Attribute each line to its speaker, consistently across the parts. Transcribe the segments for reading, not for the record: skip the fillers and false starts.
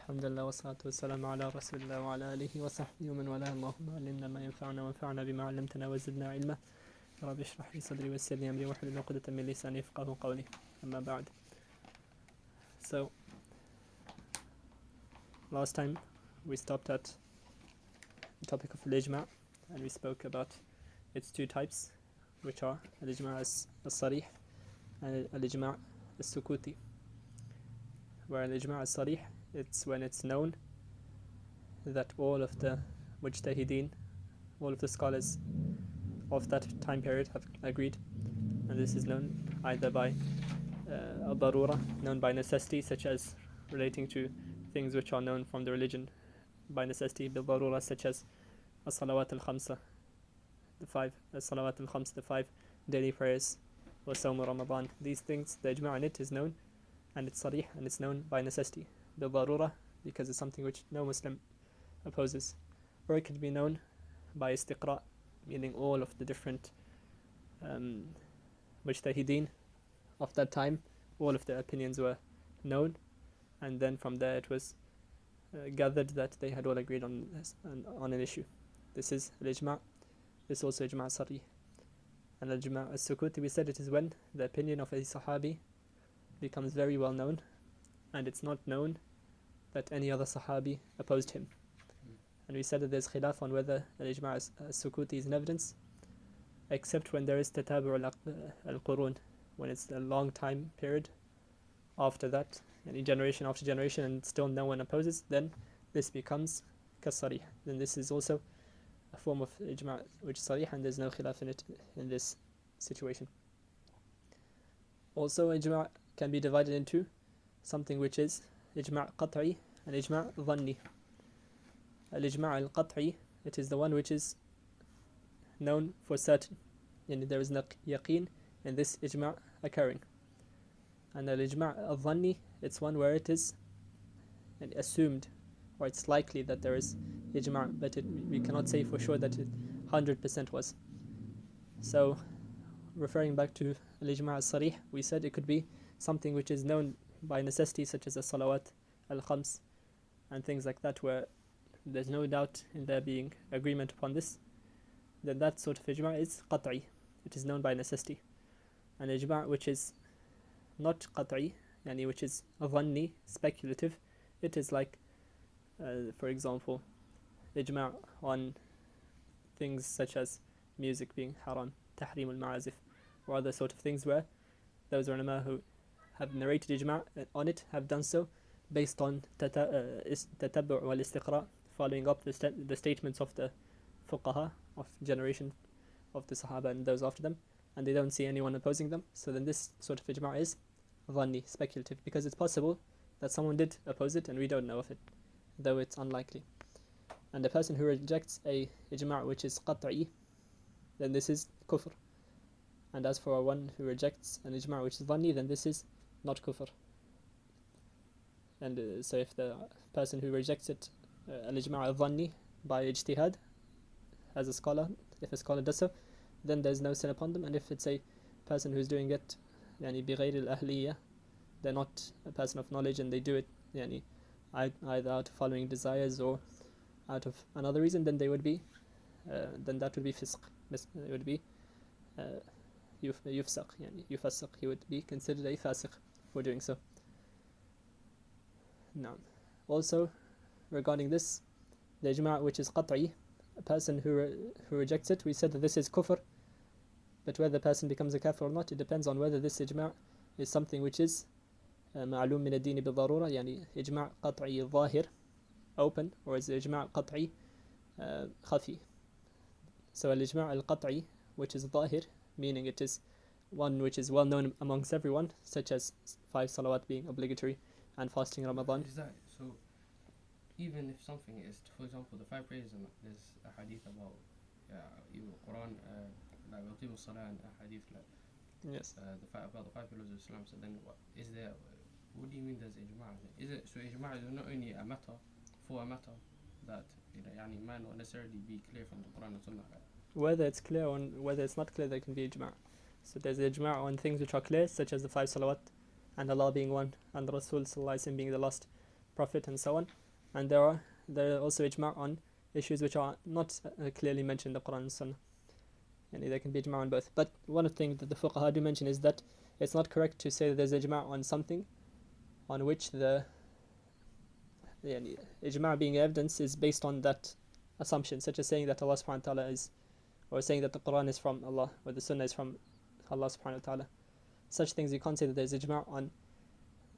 Speaker 1: الحمد لله والصلاة والسلام على رسول الله وعلى آله وصحبه ومن والاه. اللهم علمنا ما ينفعنا وانفعنا بما علمتنا وزدنا علما. رب اشرح لي صدري ويسر لي أمري واحلل عقدة من لساني يفقهوا قولي. أما بعد. So, last time we stopped at the topic of al-Ijma' and we spoke about its two types, which are al-Ijma' as-Sarih and al-Ijma' as-Sukuti. Where al-Ijma' as-Sarih, it's when it's known that all of the mujtahideen, all of the scholars of that time period have agreed, and this is known either by al-darura, known by necessity, such as relating to things which are known from the religion by necessity, bil-darura, such as as-salawat al-khamsa, the five daily prayers, or Sawm Ramadan. These things, the ijma' in it is known, and it's sarih, and it's known by necessity, bil-darura, because it's something which no Muslim opposes. Or it could be known by istiqra', meaning all of the different mujtahideen of that time, all of their opinions were known, and then from there it was gathered that they had all agreed on this, on an issue. This is al-ijma'. This is also ijma' sarih. And al-ijma' as-sukuti, we said it is when the opinion of a sahabi becomes very well known, and it's not known that any other sahabi opposed him. And we said that there's khilaf on whether al-ijma' as-sukuti is an evidence, except when there is tatabu' al-qurun, when it's a long time period after that, any generation after generation, and still no one opposes, then this becomes kasarih. Then this is also a form of ijma' which is sarih, and there's no khilaf in it in this situation. Also, ijma' can be divided into something which is ijma' qat'i and ijma' dhanni. Al-ijma' al-qat'i, it is the one which is known for certain, and there is no yaqeen in this ijma' occurring. And al-ijma' al-dhanni, it's one where it is assumed, or it's likely that there is ijma', but we cannot say for sure that it 100% was. So, referring back to al-ijma' al-sarih, we said it could be something which is known by necessity, such as as-salawat al-khams and things like that, where there's no doubt in there being agreement upon this. Then that sort of ijma' is qat'i, it is known by necessity. And ijma' which is not qat'i, yani which is dhanni, speculative, it is like, for example, ijma' on things such as music being haram, tahrim al-ma'azif, or other sort of things where those ulama who have narrated ijma' on it have done so based on tatabbu' wal istiqra', following up the statements of the fuqaha of generation of the sahaba and those after them, and they don't see anyone opposing them. So then this sort of ijma' is dhanni, speculative, because it's possible that someone did oppose it and we don't know of it, though it's unlikely. And the person who rejects a ijma' which is qat'i, then this is kufr. And as for one who rejects an ijma' which is dhanni, then this is not kufr. And so if the person who rejects it, al-ijma' al-dhanni, by ijtihad, as a scholar, if a scholar does so, then there's no sin upon them. And if it's a person who's doing it yani bighayr al-ahliyya, they're not a person of knowledge and they do it yani either out of following desires or out of another reason, then they would be then that would be fisq. It would be yufsaq, yani yufassaq. He would be considered a fasiq for doing so. Now, also regarding this, the ijma' which is qat'i, a person who rejects it, we said that this is kufr, but whether the person becomes a kafir or not, it depends on whether this ijma' is something which is ma'lum min ad-din bil-darura, yani ijma' qat'i zahir, open, or is ijma' qat'i khafi. So al-ijma' al-qat'i, which is zahir, meaning it is one which is well known amongst everyone, such as 5 salawat being obligatory and fasting Ramadan.
Speaker 2: Is that so? Even if something is, for example, the 5 prayers, and there's a hadith about Quran, like Waqimu Salah, and a hadith like
Speaker 1: Yes.
Speaker 2: about the 5 pillars of Islam. So then, what do you mean there's ijma'? Is it so? Ijma' is not only a matter that might not necessarily be clear from the Quran and Sunnah.
Speaker 1: Whether it's clear or whether it's not clear, there can be ijma'. So there's ijma' on things which are clear, such as the 5 salawat, and Allah being one, and Rasul sallallahu alaihi wasallam being the last Prophet and so on. And there are also ijma' on issues which are not clearly mentioned in the Quran and Sunnah. And there can be ijma' on both. But one of the things that the fuqaha do mention is that it's not correct to say that there's ijma' on something on which the ijma' being evidence is based on that assumption, such as saying that Allah subhanahu wa ta'ala is, or saying that the Quran is from Allah, or the Sunnah is from Allah subhanahu wa ta'ala. Such things you can't say that there's ijma' on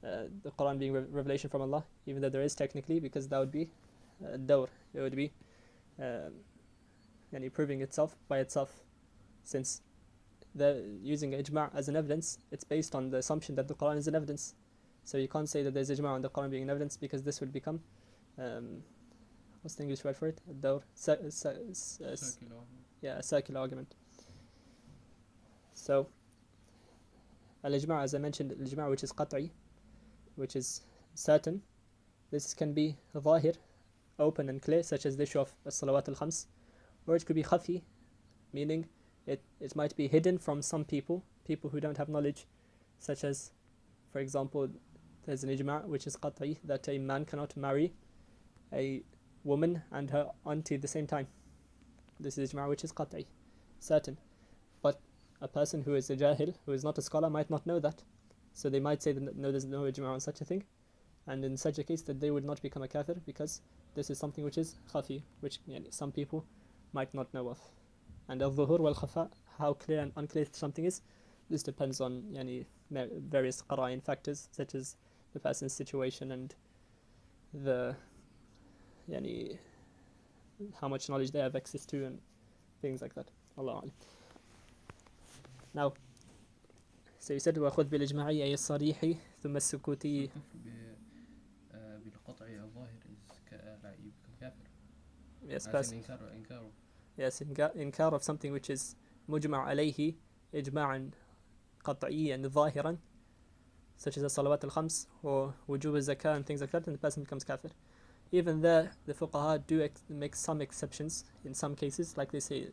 Speaker 1: the Quran being revelation from Allah, even though there is technically, because that would be dawr. It would be proving itself by itself, since they're using ijma' as an evidence. It's based on the assumption that the Quran is an evidence. So you can't say that there's ijma' on the Quran being an evidence, because this would become what's the English word for it? Dawr. A circular argument. So al-ijma', as I mentioned, al-ijma' which is qat'i, which is certain, this can be zahir, open and clear, such as the issue of as-salawat al-khams, or it could be khafi, meaning it might be hidden from some people who don't have knowledge, such as, for example, there's an ijma' which is qat'i, that a man cannot marry a woman and her auntie at the same time. This is ijma' which is qat'i, certain. But a person who is a jahil, who is not a scholar, might not know that. So they might say that no, there's no ijma' on such a thing, and in such a case that they would not become a kafir, because this is something which is khafi, which some people might not know of. And al-dhuhur wal-khafa, how clear and unclear something is, this depends on various qara'in factors, such as the person's situation and the how much knowledge they have access to and things like that. Allah alim. Now, so you said وَخُذْ بِالْإِجْمَاعِ أي الصَّرِيحِ ثُمَّ السُّكُوتِ.
Speaker 2: بالقطع الظاهر is kafir.
Speaker 1: Yes, person. Yes, inkar of something which is مجمع عليه إجماعا قطعيا ظاهرا, such as the salawat al-khams or wujub al-zakah and things like that, and the person becomes kafir. Even there, the fuqaha do make some exceptions in some cases, like they say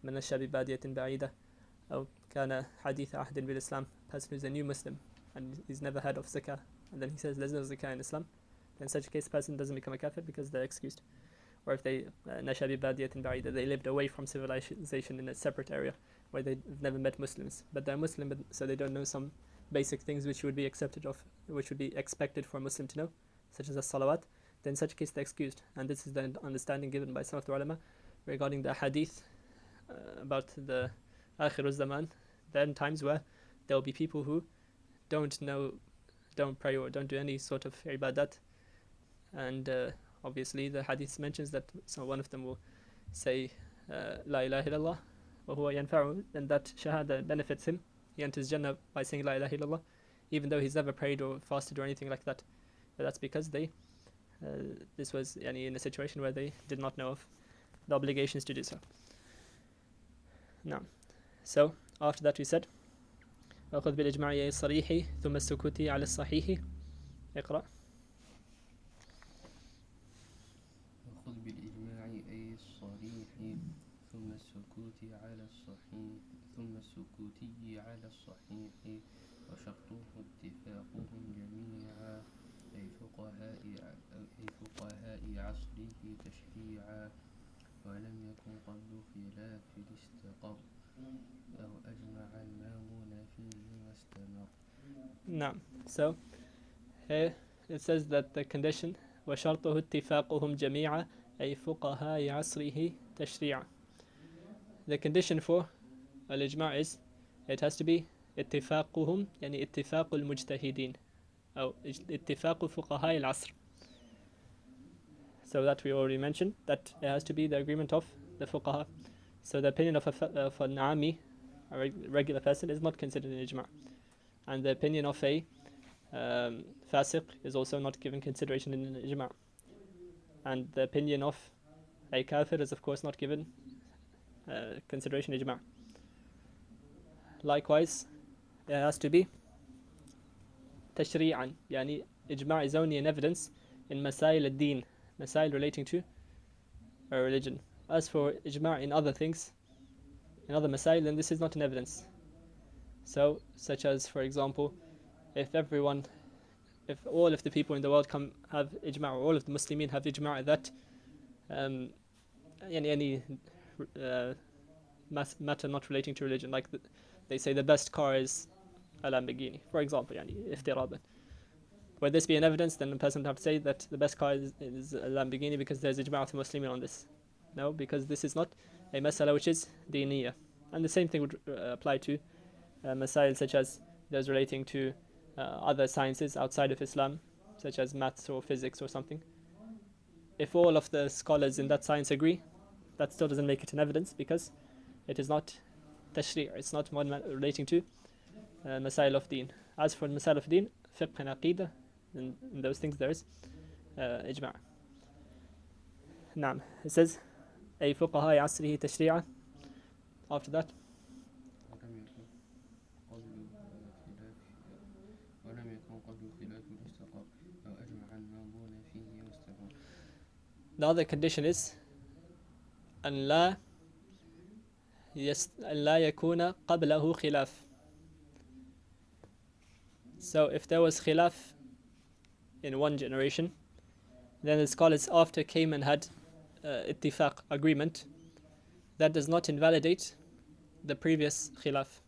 Speaker 1: من الشاب بادية بعيدة أو كان حديث عهد بالإسلام, person who's a new Muslim and he's never heard of zakah, and then he says there's no zakah in Islam, then in such a case the person doesn't become a kafir because they're excused. Or if they نشأ ببادية بعيدة, they lived away from civilization in a separate area where they've never met Muslims, but they're Muslim, so they don't know some basic things which would be expected for a Muslim to know, such as the salawat, then in such a case they're excused. And this is the understanding given by some of the ulama regarding the hadith about the akhir zaman, then times where there will be people who don't pray or don't do any sort of ibadat, and obviously the hadith mentions that one of them will say La ilaha illallah wa huwa yanfa'u, and that shahada benefits him. He enters Jannah by saying La ilaha illallah, even though he's never prayed or fasted or anything like that. But that's because this was in a situation where they did not know of the obligations to do so. Now, so after that we said وَخُذْ بِالْإِجْمَاعِ أي الصَّرِيحِ ثُمَّ السُّكُوتِ عَلَى الصَّحِيحِ. اقرأ.
Speaker 2: وخذ بالإجماع أي الصريح ثم السكوت على الصحيح وشرطه اتفاقهم جميعا أي فقهاء عصره تشريعا ولم يكن قبل خلاف الاستقر أو أجمع المامون فيه واستمر.
Speaker 1: No. So here it says that the condition وشرطه اتفاقهم جميعا أي فقهاء عصره تشريعا. The condition for al-ijma' is it has to be اتفاقهم, يعني اتفاق المجتهدين أو اتفاق فقهاء العصر. So that we already mentioned, that it has to be the agreement of the fuqaha. So the opinion of an ami, a regular person, is not considered an ijma', and the opinion of a fasiq is also not given consideration in an ijma', and the opinion of a kafir is of course not given consideration in ijma'. Likewise, it has to be tashri'an, yani ijma' is only an evidence in masail ad-din, masail relating to a religion. As for ijma' in other things, in other masail, then this is not an evidence. So, such as, for example, if everyone if all of the people in the world have ijma', or all of the Muslimin have ijma' that any matter not relating to religion, like they say the best car is a Lamborghini, for example, افتراضا. Would this be an evidence? Then the person would have to say that the best car is a Lamborghini because there's ijma' of the Muslimin on this. No, because this is not a masala which is diniya. And the same thing would apply to masail such as those relating to other sciences outside of Islam, such as maths or physics or something. If all of the scholars in that science agree, that still doesn't make it an evidence because it is not tashri', it's not one relating to masail of deen. As for masail of deen, fiqh and aqidah, in those things there is ijma'. نعم. It says أي فقهاء عصره تشريعا. After that, the other condition is أن لا يكون قبله خلاف. So if there was khilaf in one generation, then the scholars after came and had ittifaq, agreement, that does not invalidate the previous khilaf.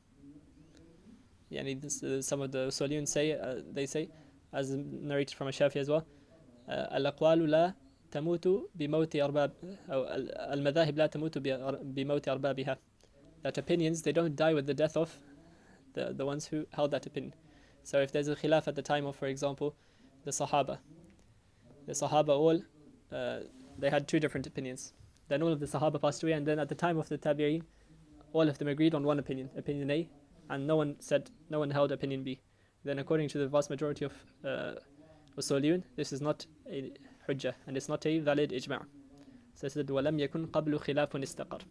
Speaker 1: Some of the usuliyun say, they say, as narrated from a Shafi as well, الأقوال لا تموت بموت أرباب أو المذاهب لا تموت بموت أربابها. That opinions, they don't die with the death of the ones who held that opinion. So if there's a khilaf at the time of, for example, the Sahaba all, they had two different opinions. Then all of the Sahaba passed away, and then at the time of the Tabi'een, all of them agreed on one opinion A, and no one held opinion B. Then according to the vast majority of usuliyun, this is not a hujjah, and it's not a valid ijma'. So it said, وَلَمْ يَكُنْ قَبْلُ خِلَافٌ اسْتَقَرْ.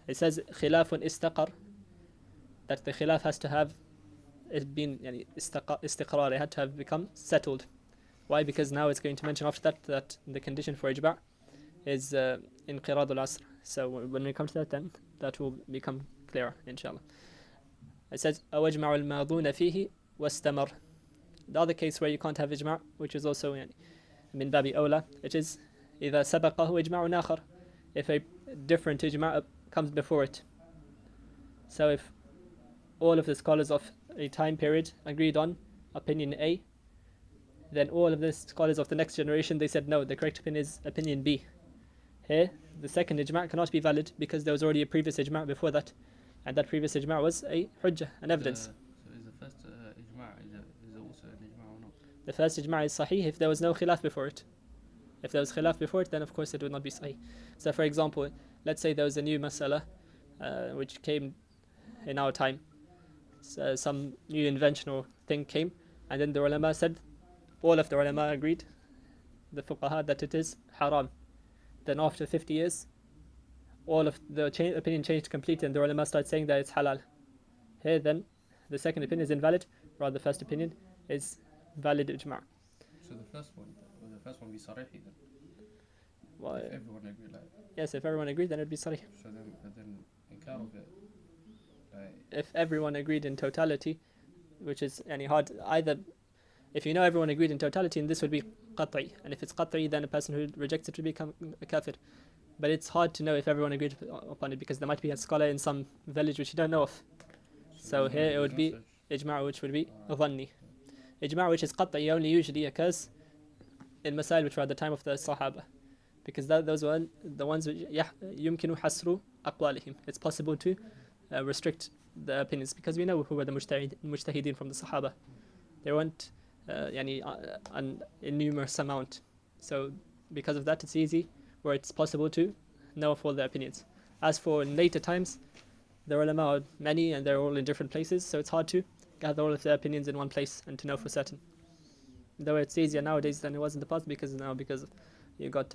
Speaker 1: It says خِلَافٌ اسْتَقَرْ, that the khilaf has to have been istiqrar, it had to have become settled. Why? Because now it's going to mention after that the condition for ijma' is inqirad al-asr. So when we come to that, then that will become clearer, inshallah. It says أَوَجْمَعُ الْمَاضُونَ فِيهِ وَاسْتَمَرْ. The other case where you can't have ijma', which is also min babi awla, it is إِذَا سَبَقَهُ إِجْمَعٌ آخَرٌ, if a different ijma' comes before it. So if all of the scholars of a time period agreed on opinion A, then all of the scholars of the next generation, they said no, the correct opinion is opinion B. Here, the second ijma' cannot be valid because there was already a previous ijma' before that, and that previous ijma' was a hujjah, an evidence.
Speaker 2: So is the first ijma' is it also an ijma' or not?
Speaker 1: The first ijma' is sahih if there was no khilaf before it. If there was khilaf before it, then of course it would not be sahih. So for example, let's say there was a new masala which came in our time. So some new invention or thing came, and then the ulama said, all of the ulama agreed, the fuqaha, that it is haram. Then after 50 years, all of the opinion changed completely, and the ulama started saying that it's halal. Here then, the second opinion is invalid, rather the first opinion is valid ijma'.
Speaker 2: So the first one be sarihi then?
Speaker 1: Well,
Speaker 2: if everyone agreed, like.
Speaker 1: Yes, if everyone agreed, then it'd be sarih.
Speaker 2: So then inkar of it, like.
Speaker 1: If everyone agreed in totality, which is hard, either if you know everyone agreed in totality, and this would be qat'i, and if it's qat'i, then a person who rejects it would become a kafir. But it's hard to know if everyone agreed upon it, because there might be a scholar in some village which you don't know of. So here it would be ijma', which would be dhanni. Ijma' which is qat'i only usually occurs in masail which were at the time of the Sahaba, because those were the ones which يمكن حصر أقوالهم. It's possible to restrict the opinions, because we know who were the mujtahideen from the Sahaba. They weren't an numerous amount. So because of that, it's easy, where it's possible to know of all their opinions. As for in later times, the ulama are many and they're all in different places, so it's hard to gather all of their opinions in one place and to know for certain. Though it's easier nowadays than it was in the past, because you got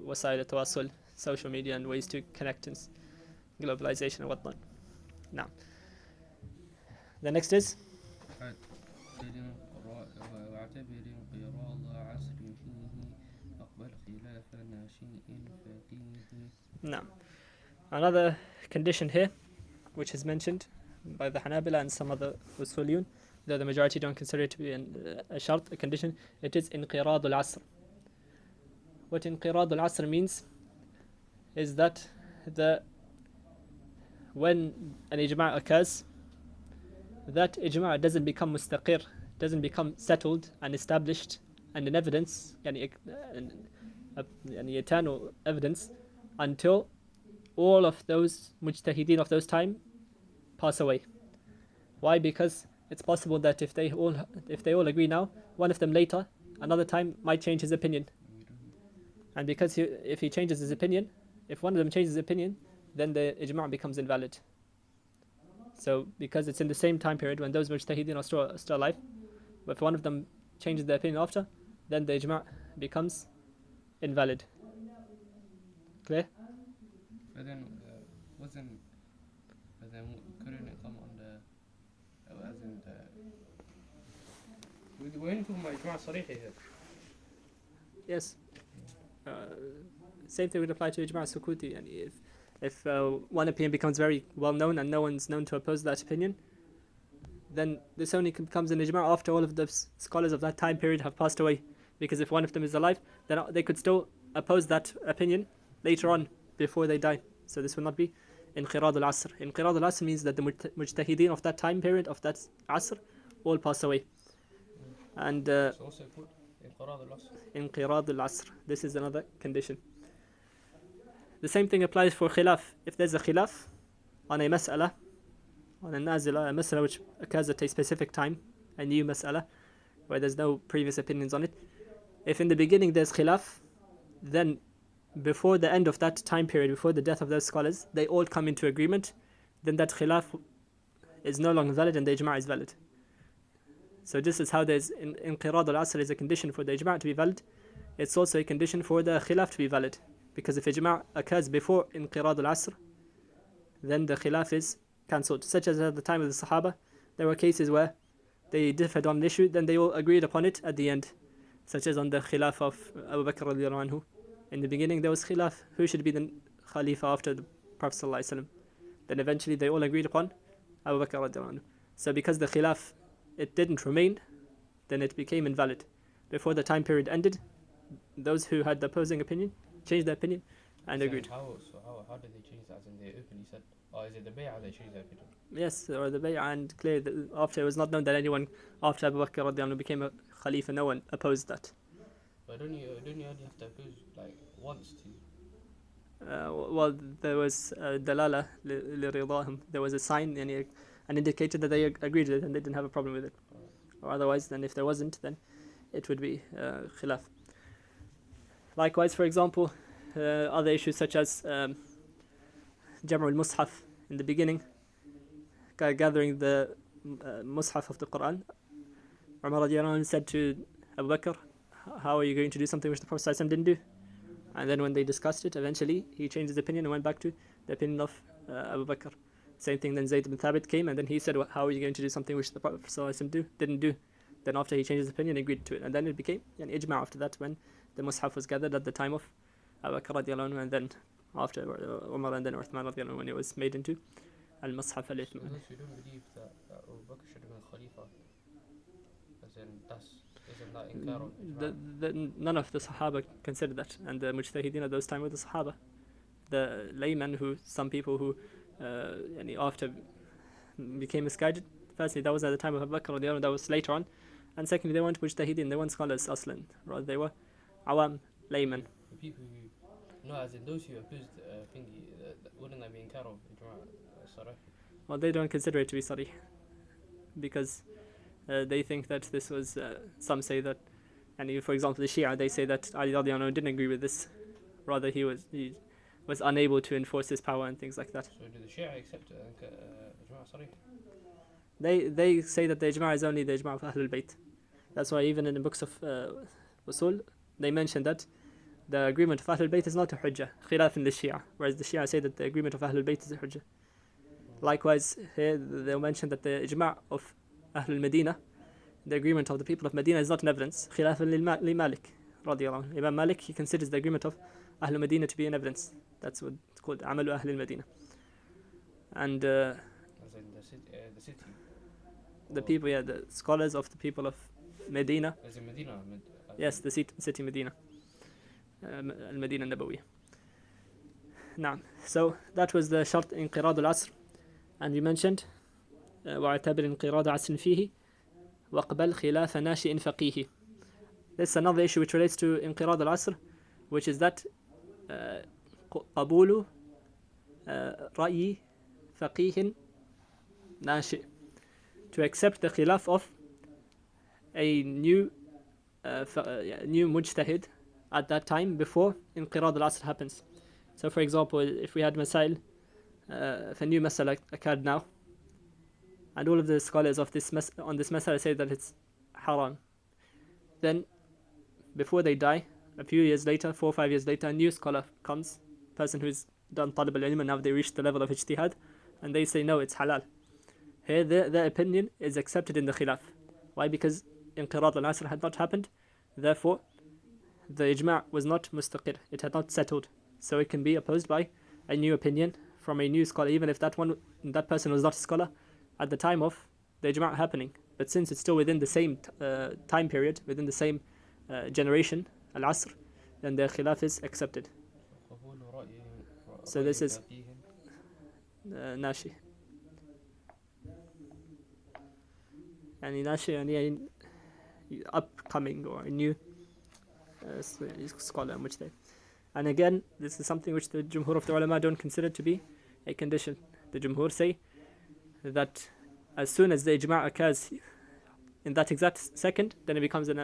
Speaker 1: wasail al-tawassul, social media, and ways to connect, and globalization and whatnot. Now, the next is now, another condition here, which is mentioned by the Hanabila and some other usuliyun, though the majority don't consider it to be a shart, a condition, it is inqirad al-asr. What inqirad al-asr means is that when an ijma' occurs, that ijma' doesn't become mustaqir, doesn't become settled and established and in evidence, yani eternal evidence, until all of those mujtahideen of those time pass away. Why? Because it's possible that if they all agree now, one of them later, another time, might change his opinion. And because if he changes his opinion, if one of them changes his opinion, then the ijma' becomes invalid. So because it's in the same time period when those mujtahideen are still alive, but if one of them changes their opinion after, then the ijma' becomes invalid. Clear?
Speaker 2: But then couldn't it come under as in we're only talking about ijma' sarih here.
Speaker 1: Yes. Same thing would apply to ijma' sukuti. And if one opinion becomes very well known and no one's known to oppose that opinion, then this only becomes an ijma' after all of the scholars of that time period have passed away. Because if one of them is alive, then they could still oppose that opinion later on before they die. So this will not be inqirad al-asr. Inqirad al-asr means that the mujtahideen of that time period, of that asr, all pass away. And
Speaker 2: It's also called inqirad al-asr.
Speaker 1: inqirad al-asr. This is another condition. The same thing applies for khilaf. If there's a khilaf on a mas'ala, on a nazila, a mas'ala which occurs at a specific time, a new mas'ala, where there's no previous opinions on it, if in the beginning there's khilaf, then before the end of that time period, before the death of those scholars, they all come into agreement, then that khilaf is no longer valid and the ijma' is valid. So this is how there's inqirad al-asr is a condition for the ijma' to be valid. It's also a condition for the khilaf to be valid. Because if ijma' occurs before inqirad al-asr, then the khilaf is cancelled. Such as at the time of the Sahaba, there were cases where they differed on an issue, then they all agreed upon it at the end. Such as on the khilaf of Abu Bakr radiallahu anhu. In the beginning there was khilaf, who should be the Khalifa after the Prophet sallallahu alaihi wasallam. Then eventually they all agreed upon Abu Bakr radiallahu anhu. So because the khilaf, it didn't remain, then it became invalid. Before the time period ended, those who had the opposing opinion changed their opinion and agreed.
Speaker 2: How did they change that? As in they openly said, is it the bay'ah they changed their opinion?
Speaker 1: Yes, or the bay'ah, and clear that after it was not known that anyone after Abu Bakr radiallahu anhu became a Khalifa, no one opposed that.
Speaker 2: But don't you only have to oppose like once to?
Speaker 1: Well, there was dalala liridahum. There was a sign and an indicator that they agreed with it and they didn't have a problem with it. Or otherwise, then if there wasn't, then it would be khilaf. Likewise, for example, other issues such as Jam'u al-Mushaf in the beginning, gathering the Mushaf of the Quran. Umar radiallahu anhu said to Abu Bakr, how are you going to do something which the Prophet ﷺ didn't do? And then when they discussed it, eventually he changed his opinion and went back to the opinion of Abu Bakr. Same thing, then Zayd ibn Thabit came and then he said, how are you going to do something which the Prophet ﷺ didn't do? Then after he changed his opinion, he agreed to it. And then it became an ijma' after that when the Mus'haf was gathered at the time of Abu Bakr radiallahu anhu, and then after Umar and then Uthman radiallahu anhu when it was made into al-Mus'haf al-Ithman.
Speaker 2: So those who don't believe that Abu Bakr should have been Khalifa, as in isn't that inkar of ijma'?
Speaker 1: None of the Sahaba considered that, and the mujtahideen at those time were the Sahaba. The laymen, some people who after became misguided, firstly that was at the time of Abu Bakr radiallahu anhu, that was later on, and secondly they weren't mujtahideen, they weren't scholars aslan, rather they were awam, laymen.
Speaker 2: The people who, no, as in those who opposed thingy, wouldn't that be inkar of ijma' sarih?
Speaker 1: Well, they don't consider it to be sarih, because they think that this was, some say that, and for example the Shia, they say that Ali radiallahu anhu didn't agree with this, rather he was unable to enforce his power and things like that.
Speaker 2: So do the Shia accept ijma' sarih?
Speaker 1: They say that the ijma' is only the ijma' of Ahlul Bayt. That's why even in the books of Usul, they mention that the agreement of Ahlul Bayt is not a hujjah, khilaf in the Shia, whereas the Shia say that the agreement of Ahlul Bayt is a hujjah. Likewise, here they'll mention that the ijma' of Ahlul Medina, the agreement of the people of Medina, is not an evidence, khilaf li Malik radiallahu anhu. Imam Malik, he considers the agreement of Ahlul Medina to be an evidence. That's what it's called, Amalu Ahlul Medina. And
Speaker 2: As in the city?
Speaker 1: the people, the scholars of the people of Medina.
Speaker 2: Is it Medina?
Speaker 1: Yes, the city Medina. Al-Medina Nabawiyah. Naam. So that was the shart انقراض العصر, and we mentioned واعتبر انقراض عصر فيه وقبل خلاف ناشئ فقيه. This is another issue which relates to انقراض العصر, which is that قبول رأي فقيه ناشئ, to accept the khilaf of a new mujtahid at that time before انقراض العصر happens. So for example, if we had masail, if a new masala occurred now, and all of the scholars of on this masala say that it's haram, then before they die, a few years later, 4 or 5 years later, a new scholar comes, person who's done talib al-ilm, and now they reach the level of ijtihad, and they say no, it's halal. Here their opinion is accepted in the khilaf. Why? Because inqirad al-asr had not happened, therefore the ijma' was not mustaqir, it had not settled, so it can be opposed by a new opinion from a new scholar, even if that person was not a scholar at the time of the ijma' happening. But since it's still within the same time period, within the same generation, al-asr, then the khilaf is accepted. So this is nashi. Yani upcoming or a new scholar, which they. And again, this is something which the Jumhur of the ulama don't consider to be a condition. The Jumhur say that as soon as the ijma' occurs in that exact second, then it becomes a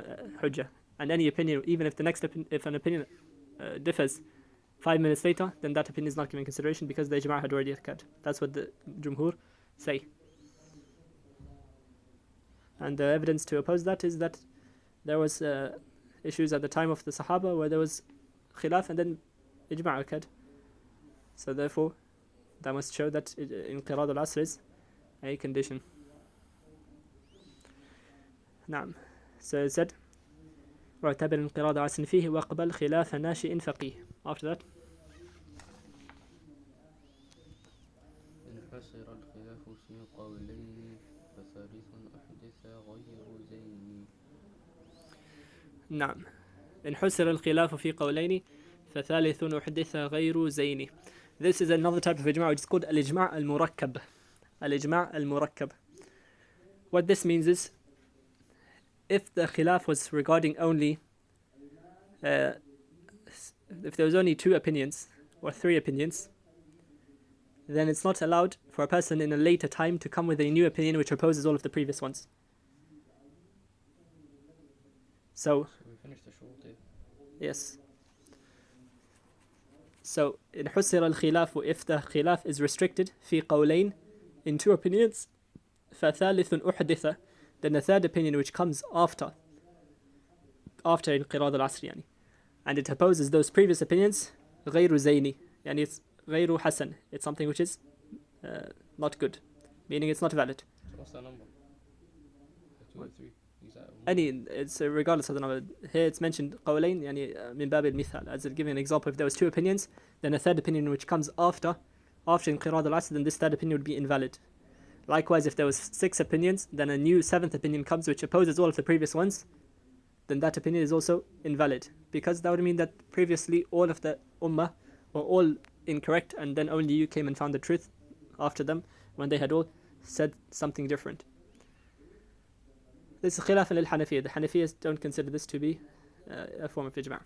Speaker 1: hujjah. And any opinion, even if if an opinion differs 5 minutes later, then that opinion is not given consideration because the ijma' had already occurred. That's what the Jumhur say. And the evidence to oppose that is that there was issues at the time of the Sahaba where there was khilaf and then ijma' occurred. So therefore, that must show that inqirad al-asr is a condition. نعم. So it said واعتبر انقراض عصر فيه وقبل خلاف ناشئ فقيه. After that,
Speaker 2: انحصر الخلاف في قولين فثالث أحدث غير زين.
Speaker 1: نعم. انحصر الخلاف في قولين فثالث أحدث غير زين. This is another type of ijma' which is called al-ijma' al-murakkab. Al-ijma' al-murakkab. What this means is, if the khilaf was regarding only, if there was only 2 opinions or 3 opinions, then it's not allowed for a person in a later time to come with a new opinion which opposes all of the previous ones. So
Speaker 2: we finished the short.
Speaker 1: Yes. So in حُسِّرَ الخلاف, if the khilaf is restricted في قولين, in 2 opinions, فثالث أحدث, then the 3rd opinion which comes after انقراض العصر يعني, and it opposes those previous opinions, غير زيني, يعني it's غير حسن, it's something which is not good, meaning it's not valid.
Speaker 2: So what's that number? 2 or 3?
Speaker 1: It's regardless of the number. Here it's mentioned قولين يعني من باب المثال, as it giving an example. If there was 2 opinions, then a 3rd opinion which comes after انقراض العصر, then this 3rd opinion would be invalid. Likewise, if there was 6 opinions, then a new 7th opinion comes which opposes all of the previous ones, then that opinion is also invalid, because that would mean that previously all of the ummah were all incorrect, and then only you came and found the truth after them when they had all said something different. This is khilaf al-Hanafiyyah. The Hanafiyas don't consider this to be a form of ijma'.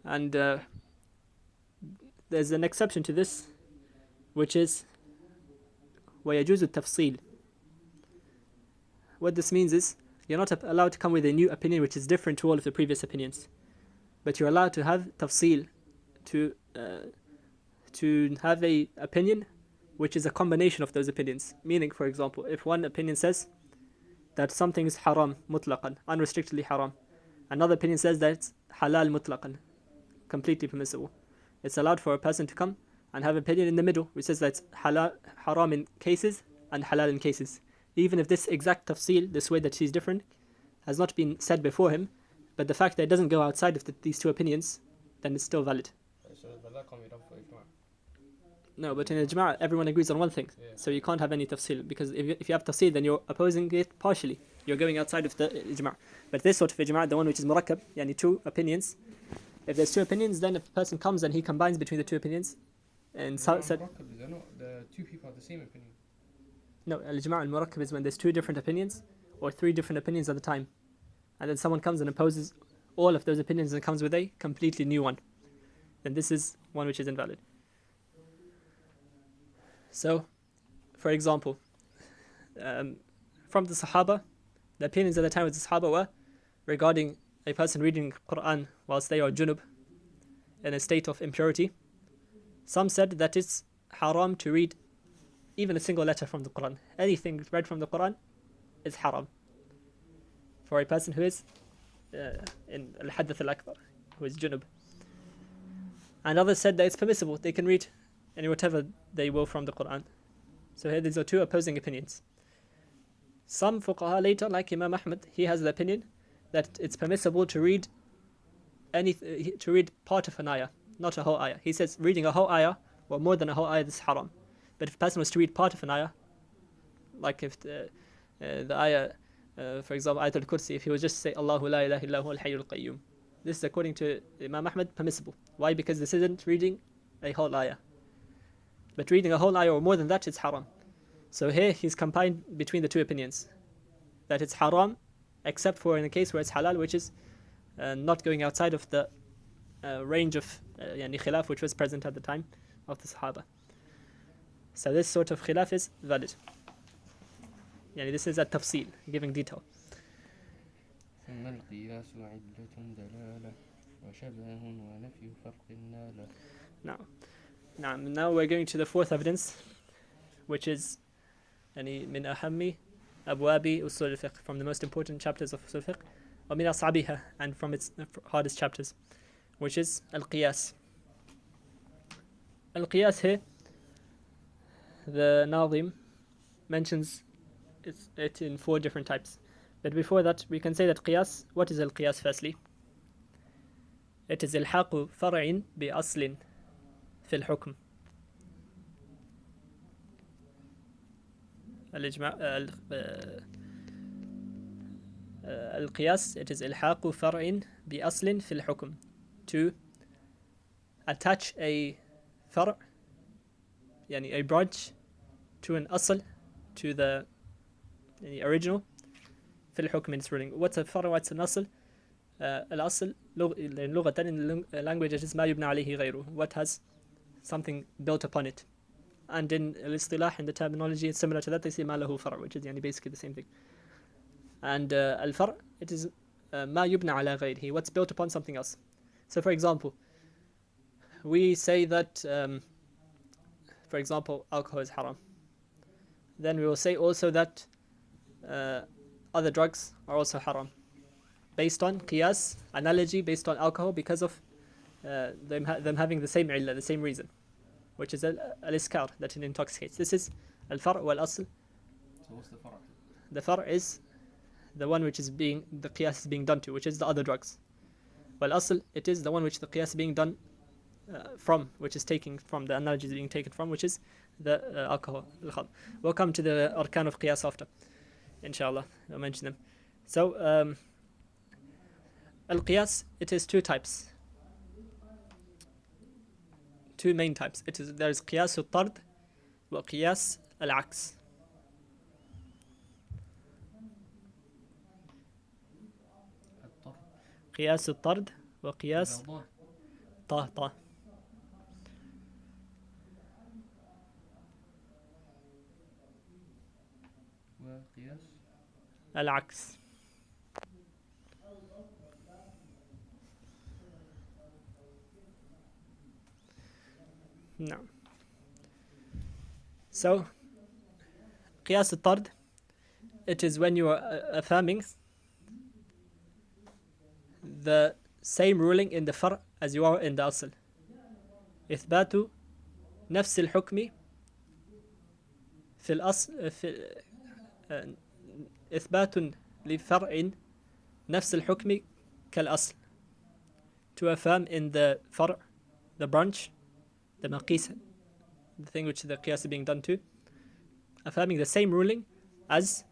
Speaker 1: And there's an exception to this, which is وَيَجُوزُ التَّفْصِيل. What this means is, you're not allowed to come with a new opinion which is different to all of the previous opinions, but you're allowed to have tafsil, to have a opinion which is a combination of those opinions. Meaning, for example, if one opinion says that something is haram mutlaqan, unrestrictedly haram, another opinion says that it's halal mutlaqan, completely permissible, it's allowed for a person to come and have an opinion in the middle which says that it's haram in cases and halal in cases, even if this exact tafsil, this way that she's different, has not been said before him, but the fact that it doesn't go outside of these 2 opinions, then it's still valid.
Speaker 2: So does that come with up for ijma'?
Speaker 1: No, but in ijma' everyone agrees on one thing.
Speaker 2: Yeah.
Speaker 1: So you can't have any tafsil, because if you have tafsil, then you're opposing it partially. You're going outside of the ijma'. But this sort of ijma', the one which is murakkab, yani two opinions. If there's two opinions, then if a person comes and he combines between the two opinions, and
Speaker 2: They're
Speaker 1: said,
Speaker 2: not murakkab, they're not, the two people have the same opinion.
Speaker 1: no, al-ijma' al-murakkab is when there's two different opinions, or three different opinions at the time. And then someone comes and opposes all of those opinions and comes with a completely new one. Then this is one which is invalid. So, for example, from the Sahaba, the opinions at the time of the Sahaba were regarding a person reading Quran whilst they are junub, in a state of impurity. Some said that it's haram to read even a single letter from the Quran. Anything read from the Quran is haram for a person who is in al-hadath al-akbar, who is junub. And others said that it's permissible, they can read any whatever they will from the Quran. So here these are two opposing opinions. Some fuqaha later, like Imam Ahmad, he has the opinion that it's permissible to read part of an ayah, not a whole ayah. He says reading a whole ayah or more than a whole ayah is haram. But if a person was to read part of an ayah, like if the ayah, for example, Ayatul Kursi, if he was just to say Allahu la ilaha illa huwa al-hayyul qayyum, this is according to Imam Ahmad permissible. Why? Because this isn't reading a whole ayah. But reading a whole ayah or more than that is haram. So here he's combined between the two opinions, that it's haram except for in a case where it's halal, which is not going outside of the range of yani khilaf which was present at the time of the Sahaba. So this sort of khilaf is valid. Yani this is a tafsil, giving detail.
Speaker 2: ثم القياس عدة دلالة وشبه ونفي فرق نالة.
Speaker 1: Now we're going to the fourth evidence, which is يعني من أهم أبواب أصول الفقه, from the most important chapters of أصول الفقه, ومن أصعبها, and from its hardest chapters, which is القياس. القياس here, the Nadhm mentions it in four different types. But before that, we can say that قياس, what is القياس firstly? It is إلحاق فرع بأصل في الحكم. القياس, it is إلحاق فرع بأصل في الحكم, to attach a فرع, يعني a branch, to an أصل, to the original, في الحكم in its ruling. What's a فرع, what's an أصل? الأصل لغة in language it is ما يبنى عليه غيره, what has something built upon it. And in al-istilah, in the terminology, it's similar to that. They say ما له فرع, which is basically the same thing. And al-far', it is ما يبنى على غيره, what's built upon something else. So for example, we say that for example, alcohol is haram. Then we will say also that other drugs are also haram, based on qiyas, analogy based on alcohol, because of them having the same illah, the same reason, which is al-iskar, that it intoxicates. This is al-far' wal-asl.
Speaker 2: So what's the far'?
Speaker 1: The far' is the one which is the qiyas is being done to, which is the other drugs. Wal-asl, it is the one which the qiyas is being done from, which is taking from, the analogy is being taken from, which is the alcohol, al-khamr. We'll come to the arkan of qiyas after, inshallah. I'll mention them. So al-qiyas, it is two types, two main types. There is qiyas al-tard wa qiyas al-aks. قياس الطرد وقياس طه
Speaker 2: وقياس
Speaker 1: العكس. No. So قياس الطرد, it is when you are affirming the same ruling in the far' as you are in the asl. إثبات نفس الحكم في الأصل إثبات لفرع نفس الحكم كالأصل, to affirm in the far', the branch, the maqis, the thing which the qiyas is being done to, affirming the same ruling as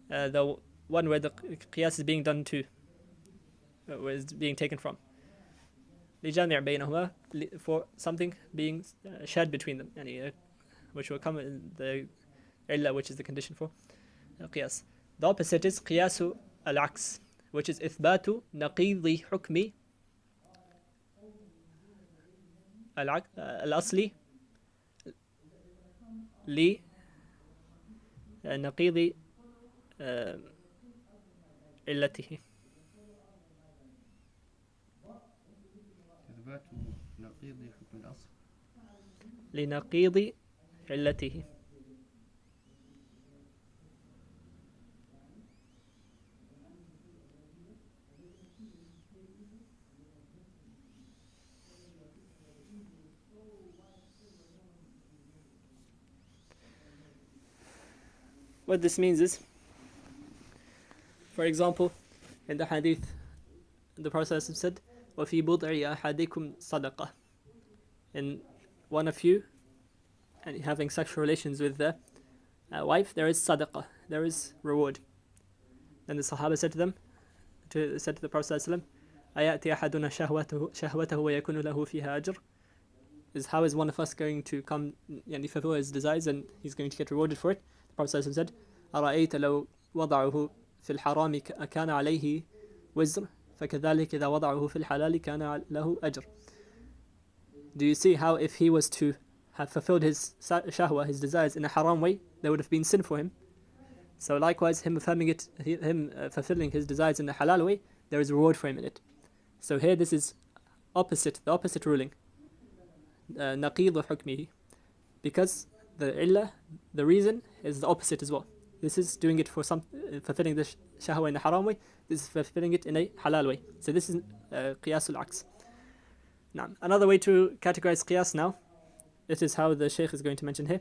Speaker 1: the one where the qiyas is being done to, where it's being taken from. لجامع بينهما, for something being shared between them, which will come in the illa, which is the condition for qiyas. The opposite is قياس العكس, which is إثبات نقيض حكم الأصلي لنقيض علته.
Speaker 2: إثبات نقيض حكم الأصل
Speaker 1: لنقيض علته. What this means is, for example, in the hadith, the Prophet said, وَفِي بُضْعِ أَحَدِكُمْ صَدَقَةٌ, in one of you, and having sexual relations with the wife, there is sadaqah, there is reward. Then the Sahaba said to them, said to the Prophet ﷺ, أَيَأْتِي أَحَدُنَا شَهْوَتَهُ وَيَكُنُ لَهُ فِيهَا أَجْرٌ, how is one of us going to come and fulfill his desires and he's going to get rewarded for it? The Prophet ﷺ said, أَرَأَيْتَ لَوْ وَضَعُهُ فِي الْحَرَامِ كَانَ عَلَيْهِ وِزْرٌ فَكَذَلِكَ إِذَا وَضَعُهُ فِي الْحَلَالِ كَانَ لَهُ أَجْرٌ. Do you see how if he was to have fulfilled his shahwa, his desires, in a haram way, there would have been sin for him? So likewise, him affirming it, fulfilling his desires in a halal way, there is reward for him in it. So here this is opposite, the opposite ruling. نقيض حكمه, because the illah, the reason, is the opposite as well. This is doing it for fulfilling the shahwa in a haram way, this is fulfilling it in a halal way. So this is قياس العكس. Now, another way to categorize qiyas now, it is how the Shaykh is going to mention here,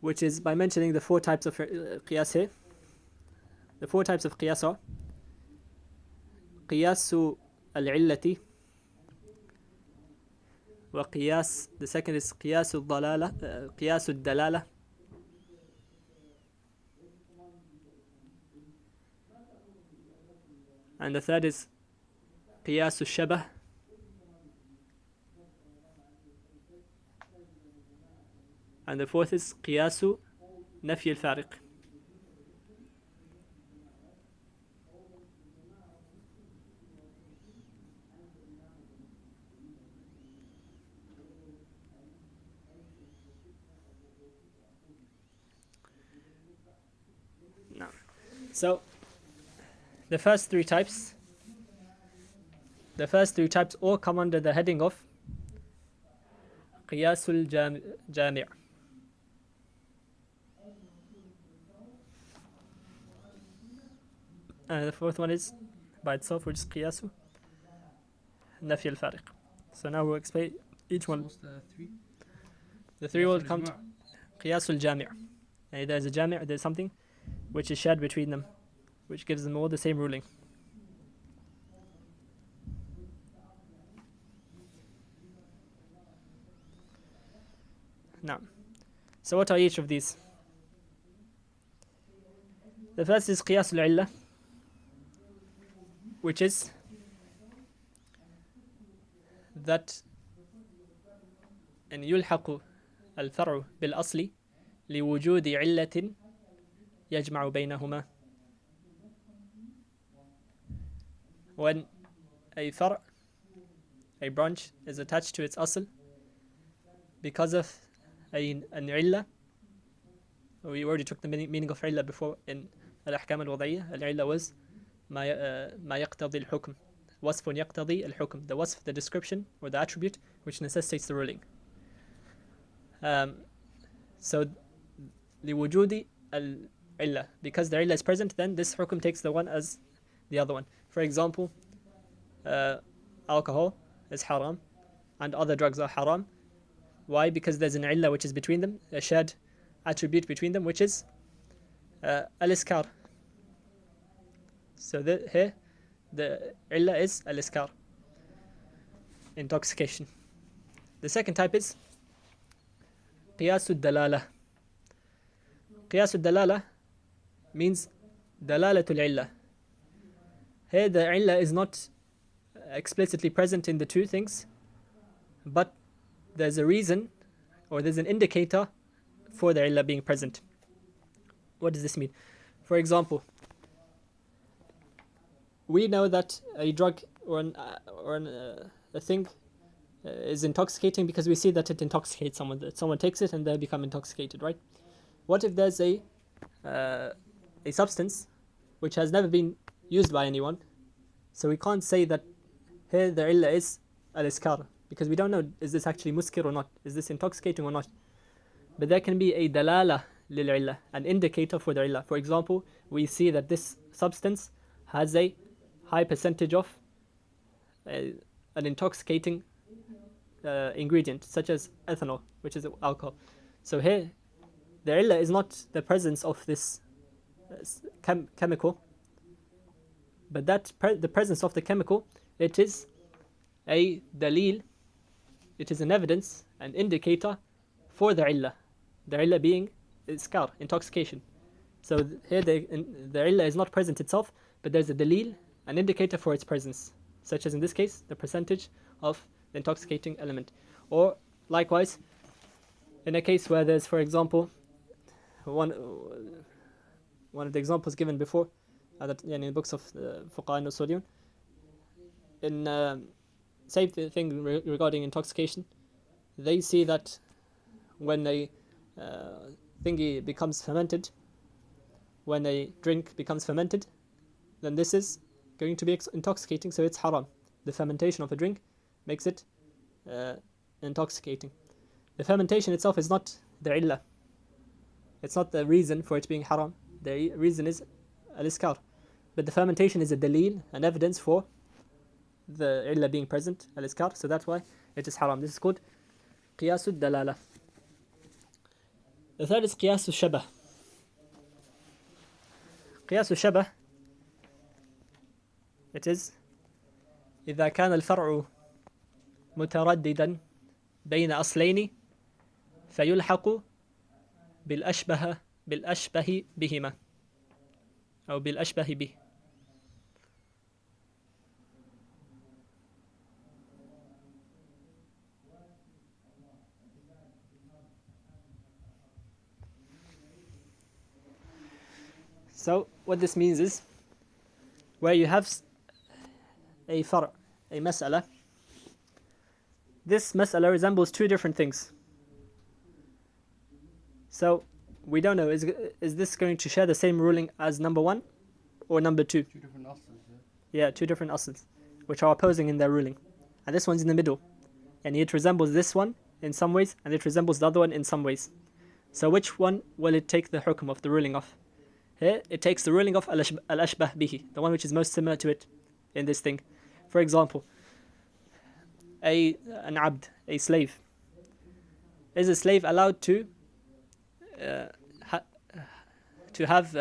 Speaker 1: which is by mentioning the four types of qiyas here. The four types of qiyas are قياس العلة, وقياس, the second is قياس الضلالة, قياس الدلالة, and the third is قياس الشبه, and the fourth is قياس نفي الفارق. Now, so the first three types all come under the heading of قياس الجامع. And the fourth one is by itself, which is قياس نفي الفارق. So now we'll explain each one.
Speaker 2: What's the three?
Speaker 1: The three will come to قياس الجامع. And there's a jami', there's something which is shared between them, which gives them all the same ruling. Now, so what are each of these? The first is قياس العلة, which is that أن يلحق الفرع بالأصل لوجود علة يجمع بينهما. When a far', a branch, is attached to its asl because of an illah, we already took the meaning of illah before in al-ahkam al-wad'iyya. Al-illah was ما يقتضي الحكم, وصف يقتضي الحكم, the wasf, the description or the attribute which necessitates the ruling. So لوجود العلة, because the illah is present, then this hukum takes the one as the other one. For example, alcohol is haram and other drugs are haram. Why? Because there's an illah which is between them, a shared attribute between them, which is al-iskar. So here the illah is al-iskar, intoxication. The second type is قياس الدلالة. قياس الدلالة means دلالة العلة. Here the illah is not explicitly present in the two things, but there's a reason or there's an indicator for the illah being present. What does this mean? For example, we know that a drug or a thing is intoxicating because we see that it intoxicates someone. That someone takes it and they become intoxicated, right? What if there's a substance which has never been used by anyone? So we can't say that here the illah is al-iskar, because we don't know, is this actually muskir or not? Is this intoxicating or not? But there can be a dalala lil-illah, an indicator for the illah. For example, we see that this substance has a high percentage of an intoxicating ingredient, such as ethanol, which is alcohol. So here, the illah is not the presence of this chemical, but the presence of the chemical, it is a dalil, it is an evidence, an indicator for the illah being iskar, intoxication. So here the illah is not present itself, but there's a dalil, an indicator for its presence, such as in this case, the percentage of the intoxicating element. Or likewise, in a case where there's, for example, one of the examples given before, in the books of Fuqaha and Usuliyun, in same thing regarding intoxication, they see that when a thingy becomes fermented, when a drink becomes fermented, then this is going to be intoxicating, so it's haram. The fermentation of a drink makes it intoxicating. The fermentation itself is not the illah. It's not the reason for it being haram. The reason is al-iskar. But the fermentation is a dalil, an evidence for the illah being present, al-iskar, so that's why it is haram. This is called qiyas al-dalala. The third is qiyas al-shabah. قياس الشبه, it is إذا كان الفرع مترددا بين أصلين فيلحق بالأشبه بهما أو بالأشبه به. So what this means is, where you have a far', a mas'ala, this mas'ala resembles two different things. So we don't know, is this going to share the same ruling as number one or number two?
Speaker 2: Two different asls,
Speaker 1: yeah, two different asls, which are opposing in their ruling. And this one's in the middle. And it resembles this one in some ways, and it resembles the other one in some ways. So which one will it take the hukm of, the ruling of? Here, it takes the ruling of al-ashbah bihi, the one which is most similar to it in this thing. For example, an abd, a slave. Is a slave allowed to have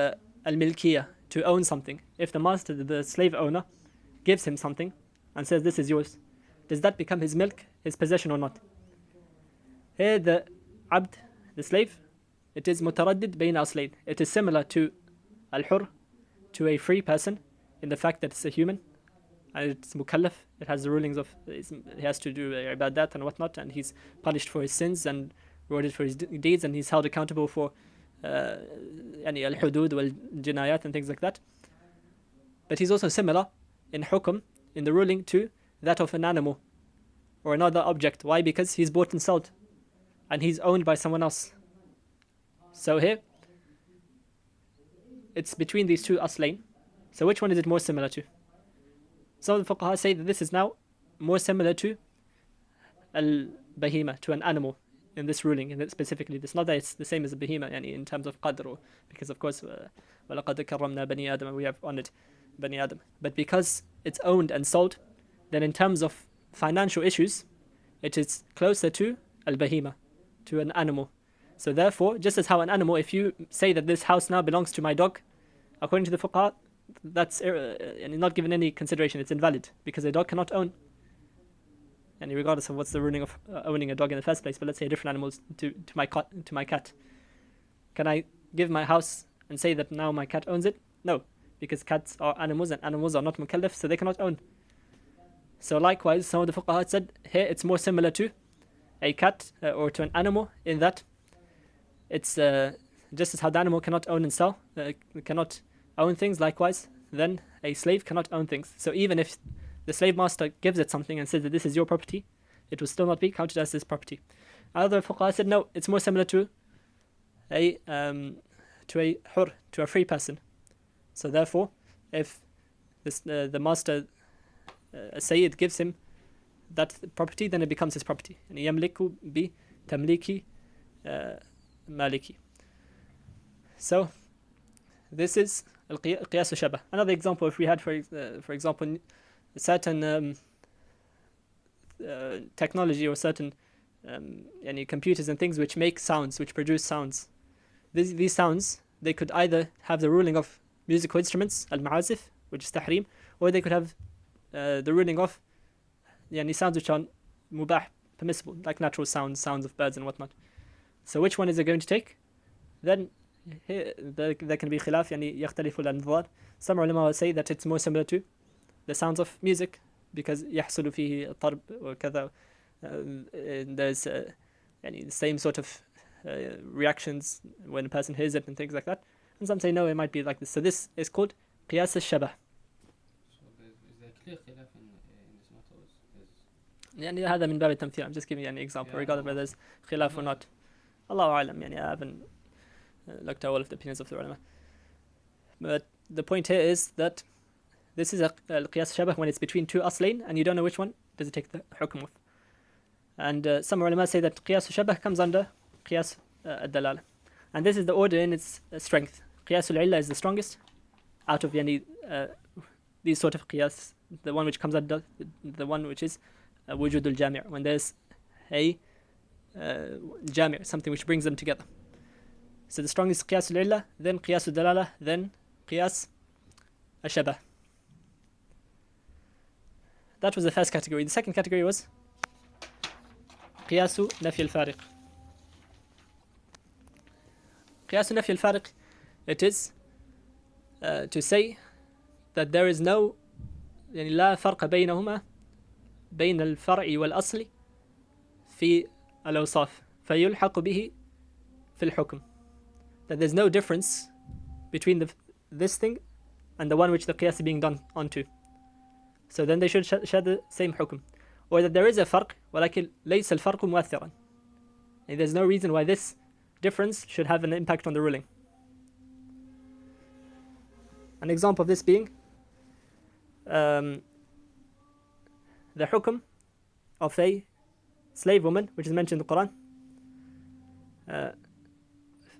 Speaker 1: al-milkiyah, to own something? If the master, the slave owner, gives him something and says, this is yours, does that become his milk, his possession or not? Here, the abd, the slave, it is mutaraddid bayn aslayn. It is similar to al-hur, to a free person, in the fact that it's a human, and it's mukallaf. It has the rulings of, he has to do ibadat and whatnot, and he's punished for his sins and rewarded for his deeds, and he's held accountable for al-hudud wal-jinayat and things like that. But he's also similar in hukum, in the ruling, to that of an animal or another object. Why? Because he's bought and sold, and he's owned by someone else. So here, it's between these two aslain. So which one is it more similar to? Some of the fuqaha say that this is now more similar to al-bahima, to an animal, in this ruling, and specifically this. Not that it's the same as a bahima in terms of qadr, because of course وَلَقَدْ كَرَّمْنَا بَنِي آدَمَ, we have honored Bani Adam. But because it's owned and sold, then in terms of financial issues, it is closer to al-bahima, to an animal. So therefore, just as how an animal, if you say that this house now belongs to my dog, according to the fuqaha, that's not given any consideration, it's invalid, because a dog cannot own and regardless of what's the ruling of owning a dog in the first place, but let's say different animals to my cat. Can I give my house and say that now my cat owns it? No, because cats are animals and animals are not mukallaf, so they cannot own. So likewise, some of the fuqaha said here it's more similar to a cat or to an animal in that it's just as how the animal cannot own and sell, cannot own things, likewise, then a slave cannot own things. So even if the slave master gives it something and says that this is your property, it will still not be counted as his property. Other fuqaha said no, it's more similar to a hur, to a free person. So therefore, if the master, Sayyid, gives him that property, then it becomes his property. And yamliku bi tamliki maliki. So this is al-qiyas al-shabah. Another example, if we had for example certain technology or certain any computers and things which make sounds, which produce sounds. These sounds, they could either have the ruling of musical instruments, al-ma'azif, which is tahrim, or they could have the ruling of sounds which are mubah, permissible, like natural sounds of birds and whatnot. So which one is it going to take? Then here, there can be khilaf, يختلف الأنظار. Some ulama will say that it's more similar to the sounds of music, because يحصل فيه طرب وكذا. There's the same sort of reactions when a person hears it and things like that. And some say no, it might be like this. So this is called qiyas al-shabah.
Speaker 2: So is there clear khilaf in this matter?
Speaker 1: هذا من باب التمثيل. I'm just giving you an example, regardless whether there's khilaf or not. Allahu a'lam. I haven't looked at all of the opinions of the ulama. But the point here is that this is a qiyas al-shabah when it's between two aslain and you don't know which one does it take the hukm of. And some ulama say that qiyas al-shabah comes under qiyas al-dalala. And this is the order in its strength. Qiyas al-illa is the strongest out of these sort of qiyas. The one which comes under the one which is wujud al-jami', when there's a jami', something which brings them together. So the strongest qiyas al-illa, then qiyas al-dalala, then qiyas al-shabah. That was the first category. The second category was قياس نفي الفارق. قياس نفي الفارق, it is to say that there is no لا فرق بينهما بين الفرع والأصل في الأوصاف فيلحق به في الحكم. That there's no difference between this thing and the one which the qiyas is being done onto. So then they should share the same hukm. Or that there is a farq, ولكن ليس الفرق مؤثرا. And there's no reason why this difference should have an impact on the ruling. An example of this being the hukm of a slave woman, which is mentioned in the Quran.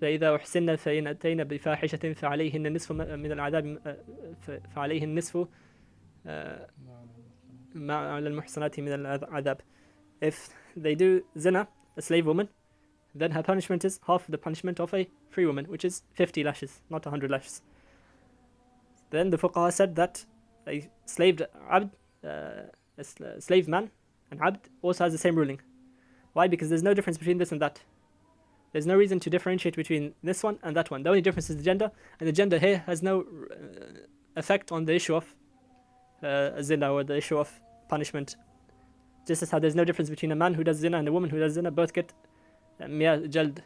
Speaker 1: فإذا أحسن فإن أتينا بفاحشة فعليهن نصف من العذاب فعليهن نصف مع المحصنات من العذاب. If they do zina, a slave woman, then her punishment is half the punishment of a free woman, which is 50 lashes, not 100 lashes. Then the fuqaha said that a slave abd, a slave man, an abd, also has the same ruling. Why? Because there's no difference between this and that. There's no reason to differentiate between this one and that one. The only difference is the gender, and the gender here has no effect on the issue of zina or the issue of punishment. Just as how there's no difference between a man who does zina and a woman who does zina, both get jald,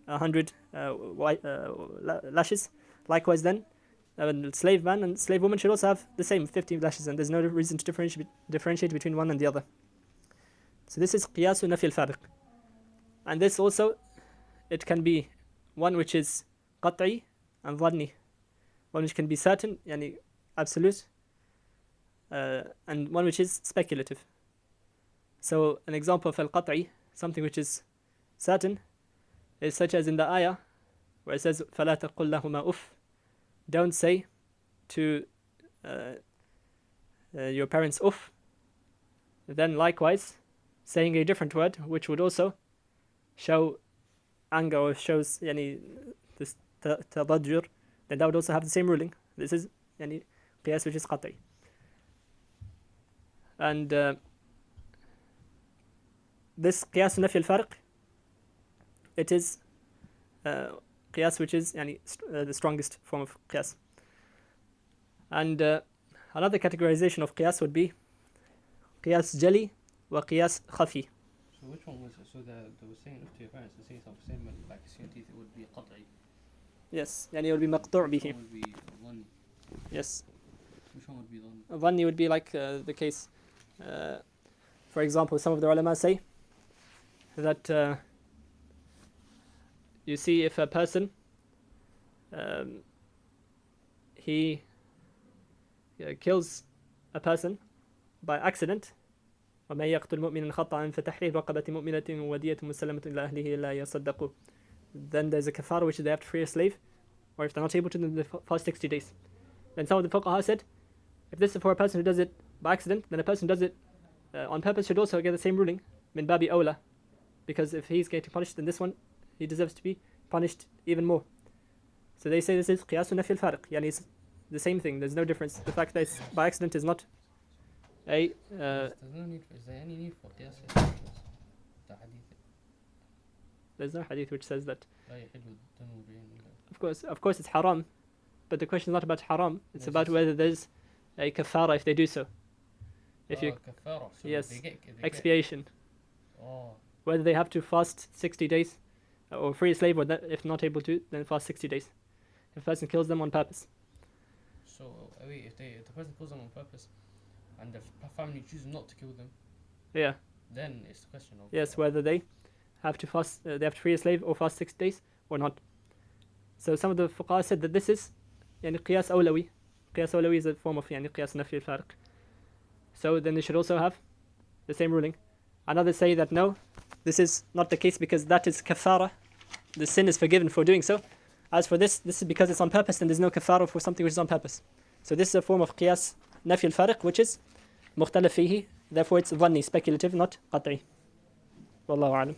Speaker 1: 100 lashes. Likewise then, slave man and slave woman should also have the same 50 lashes, and there's no reason to differentiate between one and the other. So this is qiyas nafi al-fariq. And this also, it can be one which is qat'i and dhanni, one which can be certain, absolute, and one which is speculative. So an example of al-qat'i, something which is certain, is such as in the ayah where it says فَلَا تَقُلْ لَهُمَا أُفْ. Don't say to your parents uff. Then likewise, saying a different word which would also show anger or shows this tadajjur, then that would also have the same ruling. This is qiyas which is qat'i. And this قياس نفي الفرق, it is قياس which is يعني the strongest form of قياس. And another categorization of قياس would be قياس جلي وقياس خفي.
Speaker 2: So which one was it? So they were saying if to your parents to say something like CNT, it would be قطعي.
Speaker 1: Yes, يعني it would be مقطوع به.
Speaker 2: Which one would be ظني?
Speaker 1: Yes.
Speaker 2: Which one would be ظني?
Speaker 1: ظني would be like the case. For example, some of the ulama say that you see if a person he kills a person by accident, وَمَنْ يَقْتُلْ مُؤْمِنًا خَطَأً فَتَحْرِيرُ رَقَبَةٍ مُؤْمِنَةٍ وَدِيَةٌ مُسَلَّمَةٌ إِلَى أَهْلِهِ لَا يَصَدَّقُوا. Then there's a kafara which they have to free a slave, or if they're not able to, then they fast 60 days. Then some of the fuqaha said, if this is for a person who does it by accident, then a person who does it on purpose should also get the same ruling, min babi awla, because if he's getting punished, then this one, he deserves to be punished even more. So they say this is قياس نفي الفارق, يعني it's the same thing, there's no difference. The fact that it's by accident is not a...
Speaker 2: There's no need for, is there any need for قياس the hadith?
Speaker 1: There's no hadith which says that.
Speaker 2: لا يحل الدم امرئ.
Speaker 1: Of course it's haram, but the question is not about haram, it's about whether there's a kafara if they do so. If you
Speaker 2: kafara, so
Speaker 1: yes,
Speaker 2: they get
Speaker 1: expiation. Whether they have to fast 60 days or free a slave, or that, if not able to, then fast 60 days. If a person kills them on purpose.
Speaker 2: So wait, if the person kills them on purpose and the family chooses not to kill them,
Speaker 1: yeah,
Speaker 2: then it's the question of
Speaker 1: yes, whether they have to fast, they have to free a slave or fast 6 days or not. So some of the fuqaha said that this is يعني قياس أولوي. قياس أولوي is a form of يعني قياس نفي الفارق. So then they should also have the same ruling. And others say that no, this is not the case because that is kafara. The sin is forgiven for doing so. As for this is because it's on purpose, and there's no kafara for something which is on purpose. So this is a form of قياس نفي الفارق, which is مختلف فيه. Therefore it's ظني, speculative, not قطعي. والله أعلم.